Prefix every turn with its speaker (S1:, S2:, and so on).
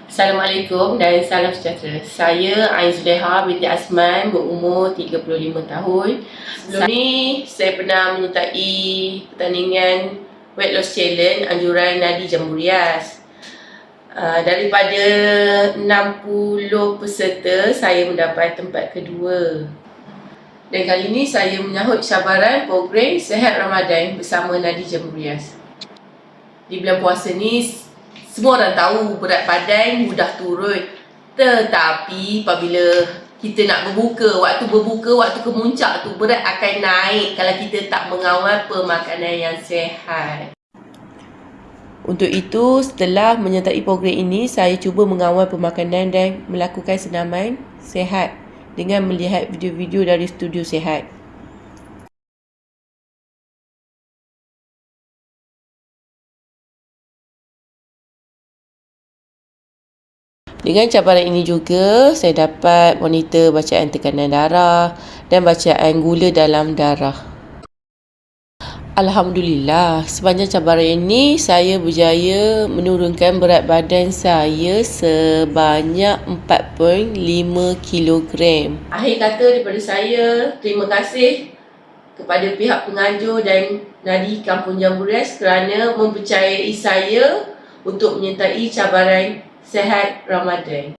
S1: Assalamualaikum dan salam sejahtera. Saya Ain Zuleha binti Asman, berumur 35 tahun. Sebelum ni saya pernah menyertai pertandingan Weight Loss Challenge anjuran Nadi Jambu Rias. Daripada 60 peserta, saya mendapat tempat kedua. Dan kali ini saya menyahut cabaran program Sihat Ramadan bersama Nadi Jambu Rias. Di bulan puasa ni semua orang tahu berat badan mudah turun. Tetapi apabila kita nak berbuka, waktu kemuncak tu berat akan naik kalau kita tak mengawal pemakanan yang sihat. Untuk itu, setelah menyertai program ini, saya cuba mengawal pemakanan dan melakukan senaman sihat dengan melihat video-video dari studio sihat. Dengan cabaran ini juga, saya dapat monitor bacaan tekanan darah dan bacaan gula dalam darah. Alhamdulillah, sepanjang cabaran ini, saya berjaya menurunkan berat badan saya sebanyak 4.5 kilogram. Akhir kata daripada saya, terima kasih kepada pihak penganjur dan Nadi Kampung Jambu Rias kerana mempercayai saya untuk menyertai cabaran Sihat Ramadan.